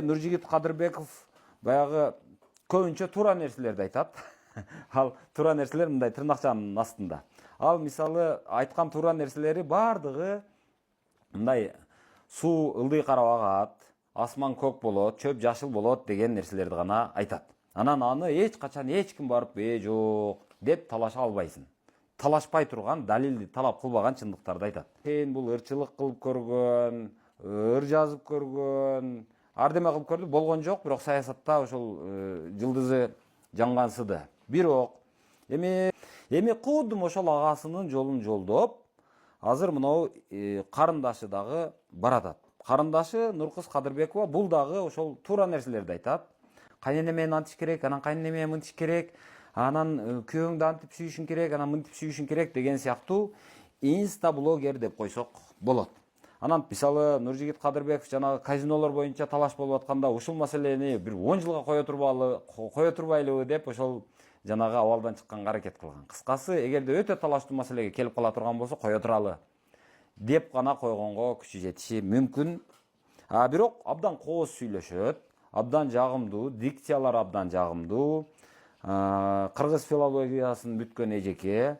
Нуржигит Кадырбеков баягы көбүнчө туура нерселерди айтат. Ал туура нерселер мындай тырнакчанын астында. Ал мисалы айткан туура нерселери бардыгы мындай суу ылдый карап агат, асман көк болот, чөп жашыл болот деген нерселерди гана айтат. Анан аны эч качан эч ким барып жок деп талаша албайсың. Талашпай турган, далилди талап кылбаган чындыктарды айтат. Сен бул ырчылык кылып көргөн, ыр жазып көргөн, ардеме кылып көрдү, болгон жок, бирок саясатта ошол жылдызы жангансыды. Бирок эми кудум ошол агасынын жолун жолдоп, азыр мынау карындашы дагы баратат. Карындашы Нуркыз Кадырбекова бул дагы ошол туура нерселерди айтат. Кайненемен антиш керек, анан кайненеме мынтиш керек, анан күйөөңдү антип сүйүшүң керек, анан мынтип сүйүшүң керек деген сыяктуу инста-блогер деп койсок болот. Анан мисалы Нуржигит Кадырбеков жанагы казинолор боюнча талаш болуп атканда ушул маселени бир 10 жылга кое турбайлыбы деп ошол жанагы абалдан чыкканга аракет кылган. Кыскасы, эгерде өтө талаштуу маселеге келип кала турган болсо кое туралы деп гана койгонго күчү жетиши мүмкүн. Бирок абдан кооз сүйлөшөт, абдан жагымдуу, дикциялары абдан жагымдуу. Кыргыз филологиясын бүткөн эжеке.